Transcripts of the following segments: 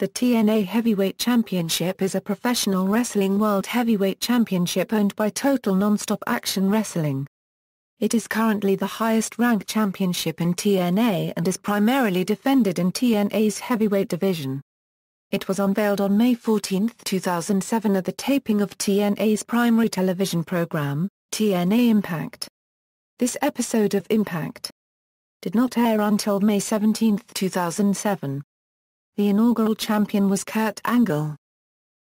The TNA Heavyweight Championship is a professional wrestling world heavyweight championship owned by Total Nonstop Action Wrestling. It is currently the highest-ranked championship in TNA and is primarily defended in TNA's heavyweight division. It was unveiled on May 14, 2007 at the taping of TNA's primary television program, TNA Impact. This episode of Impact did not air until May 17, 2007. The inaugural champion was Kurt Angle.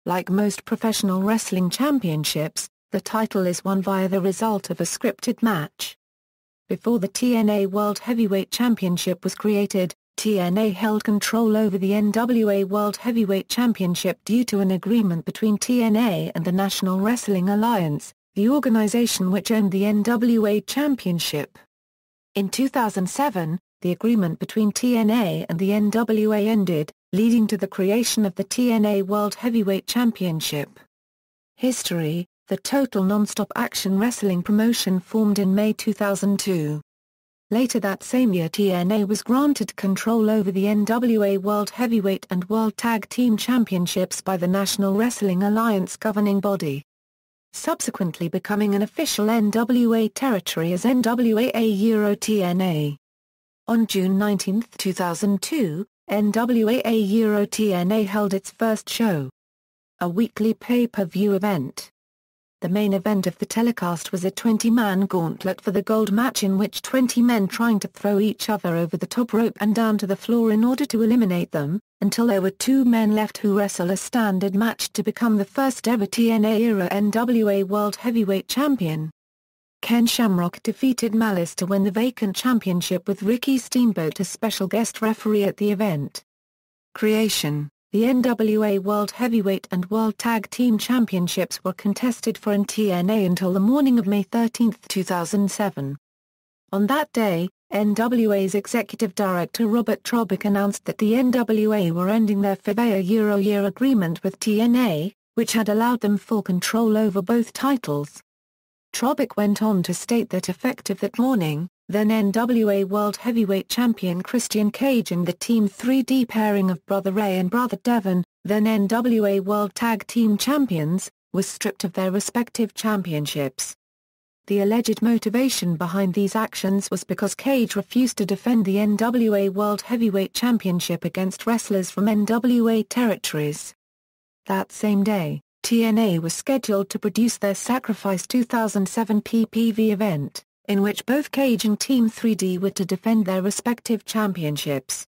Like most professional wrestling championships, the title is won via the result of a scripted match. Before the TNA World Heavyweight Championship was created, TNA held control over the NWA World Heavyweight Championship due to an agreement between TNA and the National Wrestling Alliance, the organization which owned the NWA Championship. In 2007, the agreement between TNA and the NWA ended, leading to the creation of the TNA World Heavyweight Championship. History: the Total Nonstop Action Wrestling promotion formed in May 2002. Later that same year TNA was granted control over the NWA World Heavyweight and World Tag Team Championships by the National Wrestling Alliance governing body, subsequently becoming an official NWA territory as NWA Euro TNA. On June 19, 2002, NWA Euro TNA held its first show, a weekly pay-per-view event. The main event of the telecast was a 20-man gauntlet for the gold match in which 20 men trying to throw each other over the top rope and down to the floor in order to eliminate them, until there were 2 men left who wrestle a standard match to become the first ever TNA-era NWA World Heavyweight Champion. Ken Shamrock defeated Malice to win the vacant championship with Ricky Steamboat as special guest referee at the event. Creation: the NWA World Heavyweight and World Tag Team Championships were contested for in TNA until the morning of May 13, 2007. On that day, NWA's executive director Robert Trobick announced that the NWA were ending their 5-year agreement with TNA, which had allowed them full control over both titles. Trobick went on to state that effective that morning, then NWA World Heavyweight Champion Christian Cage and the Team 3D pairing of Brother Ray and Brother Devon, then NWA World Tag Team Champions, was stripped of their respective championships. The alleged motivation behind these actions was because Cage refused to defend the NWA World Heavyweight Championship against wrestlers from NWA territories. That same day, TNA was scheduled to produce their Sacrifice 2007 PPV event, in which both Cage and Team 3D were to defend their respective championships.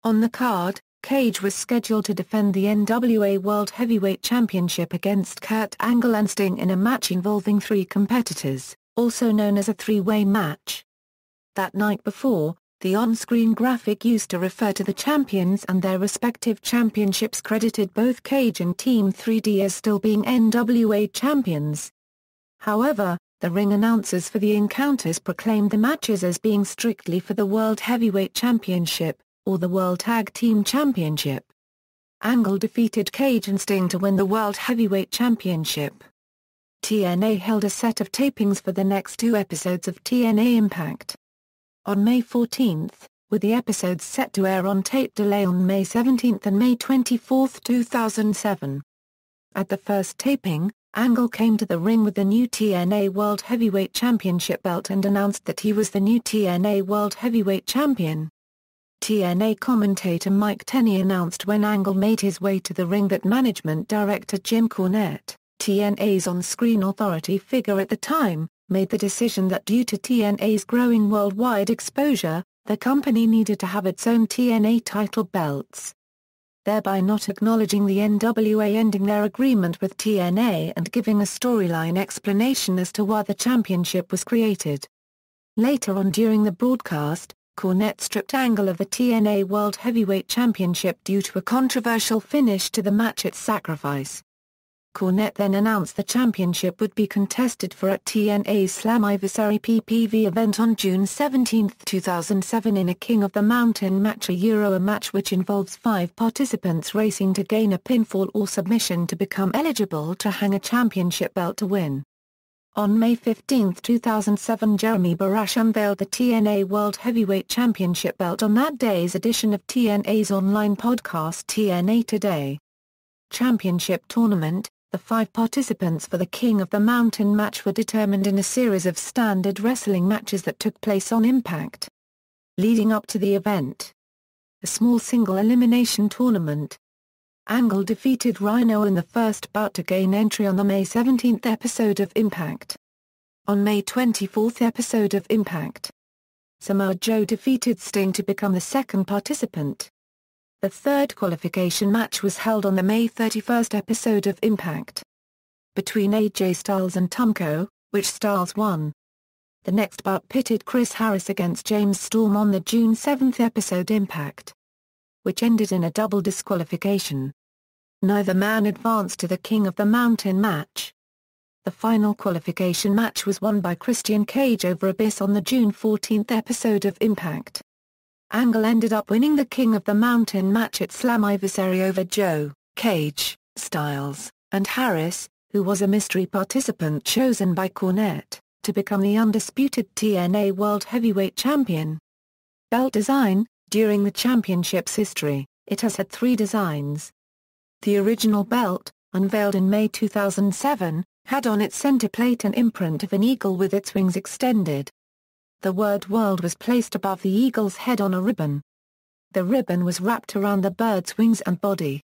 On the card, Cage was scheduled to defend the NWA World Heavyweight Championship against Kurt Angle and Sting in a match involving 3 competitors, also known as a 3-way match. That night before, the on-screen graphic used to refer to the champions and their respective championships credited both Cage and Team 3D as still being NWA champions. However, the ring announcers for the encounters proclaimed the matches as being strictly for the World Heavyweight Championship, or the World Tag Team Championship. Angle defeated Cage and Sting to win the World Heavyweight Championship. TNA held a set of tapings for the next 2 episodes of TNA Impact. On May 14, with the episodes set to air on tape delay on May 17 and May 24, 2007. At the first taping, Angle came to the ring with the new TNA World Heavyweight Championship belt and announced that he was the new TNA World Heavyweight Champion. TNA commentator Mike Tenney announced when Angle made his way to the ring that management director Jim Cornette, TNA's on-screen authority figure at the time, made the decision that due to TNA's growing worldwide exposure, the company needed to have its own TNA title belts, thereby not acknowledging the NWA ending their agreement with TNA and giving a storyline explanation as to why the championship was created. Later on during the broadcast, Cornette stripped Angle of the TNA World Heavyweight Championship due to a controversial finish to the match at Sacrifice. Cornette then announced the championship would be contested for at TNA's Slammiversary PPV event on June 17, 2007 in a King of the Mountain match, a match which involves 5 participants racing to gain a pinfall or submission to become eligible to hang a championship belt to win. On May 15, 2007, Jeremy Barash unveiled the TNA World Heavyweight Championship belt on that day's edition of TNA's online podcast TNA Today. Championship Tournament. The 5 participants for the King of the Mountain match were determined in a series of standard wrestling matches that took place on Impact. Leading up to the event, a small single elimination tournament. Angle defeated Rhino in the first bout to gain entry on the May 17 episode of Impact. On May 24 episode of Impact, Samoa Joe defeated Sting to become the second participant. The third qualification match was held on the May 31 episode of Impact, between AJ Styles and Tomko, which Styles won. The next bout pitted Chris Harris against James Storm on the June 7 episode Impact, which ended in a double disqualification. Neither man advanced to the King of the Mountain match. The final qualification match was won by Christian Cage over Abyss on the June 14 episode of Impact. Angle ended up winning the King of the Mountain match at Slammiversary over Joe, Cage, Styles, and Harris, who was a mystery participant chosen by Cornette, to become the undisputed TNA World Heavyweight Champion. Belt design. During the championship's history, it has had 3 designs. The original belt, unveiled in May 2007, had on its center plate an imprint of an eagle with its wings extended. The word "World" was placed above the eagle's head on a ribbon. The ribbon was wrapped around the bird's wings and body.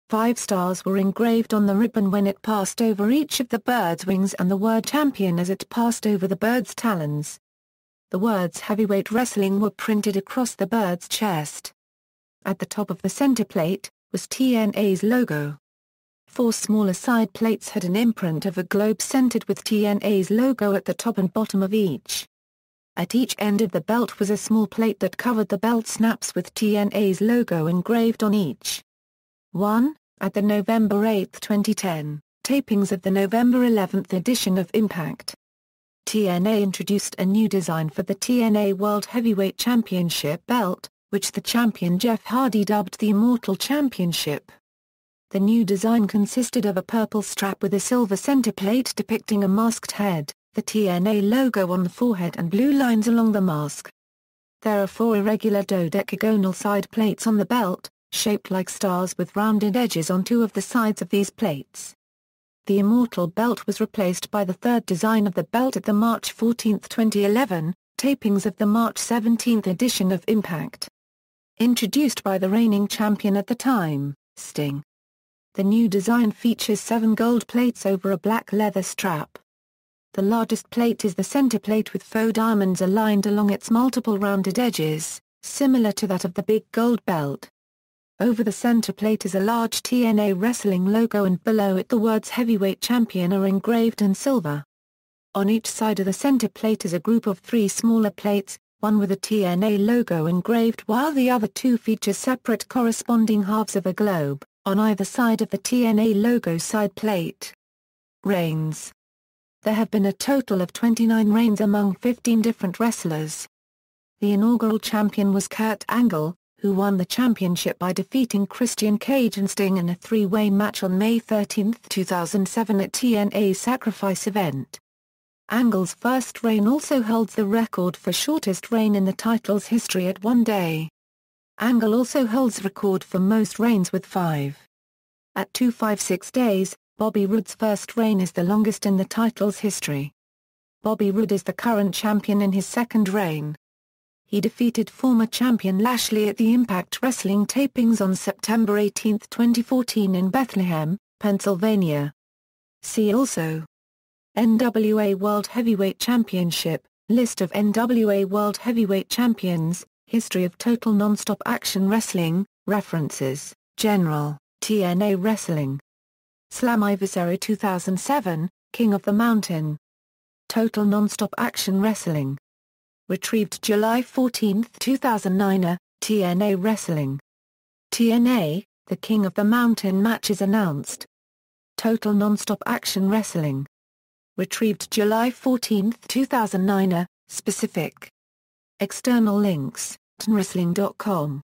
5 stars were engraved on the ribbon when it passed over each of the bird's wings and the word "Champion" as it passed over the bird's talons. The words "Heavyweight Wrestling" were printed across the bird's chest. At the top of the center plate was TNA's logo. 4 smaller side plates had an imprint of a globe centered with TNA's logo at the top and bottom of each. At each end of the belt was a small plate that covered the belt snaps with TNA's logo engraved on each. 1. At the November 8, 2010, tapings of the November 11 edition of Impact, TNA introduced a new design for the TNA World Heavyweight Championship belt, which the champion Jeff Hardy dubbed the Immortal Championship. The new design consisted of a purple strap with a silver center plate depicting a masked head, the TNA logo on the forehead and blue lines along the mask. There are 4 irregular dodecagonal side plates on the belt, shaped like stars with rounded edges on 2 of the sides of these plates. The Immortal belt was replaced by the third design of the belt at the March 14, 2011, tapings of the March 17 edition of Impact. Introduced by the reigning champion at the time, Sting. The new design features 7 gold plates over a black leather strap. The largest plate is the center plate with faux diamonds aligned along its multiple rounded edges, similar to that of the big gold belt. Over the center plate is a large TNA Wrestling logo and below it the words Heavyweight Champion are engraved in silver. On each side of the center plate is a group of 3 smaller plates, one with a TNA logo engraved while the other 2 feature separate corresponding halves of a globe, on either side of the TNA logo side plate. Reigns. There have been a total of 29 reigns among 15 different wrestlers. The inaugural champion was Kurt Angle, who won the championship by defeating Christian Cage and Sting in a 3-way match on May 13, 2007 at TNA's Sacrifice event. Angle's first reign also holds the record for shortest reign in the title's history at 1 day. Angle also holds the record for most reigns with 5. At 256 days, Bobby Roode's first reign is the longest in the title's history. Bobby Roode is the current champion in his second reign. He defeated former champion Lashley at the Impact Wrestling tapings on September 18, 2014 in Bethlehem, Pennsylvania. See also: NWA World Heavyweight Championship, List of NWA World Heavyweight Champions, History of Total Nonstop Action Wrestling, References, General, TNA Wrestling. Slammiversary 2007, King of the Mountain. Total Nonstop Action Wrestling. Retrieved July 14, 2009, TNA Wrestling. TNA, The King of the Mountain matches announced. Total Nonstop Action Wrestling. Retrieved July 14, 2009, specific. External links, tnwrestling.com.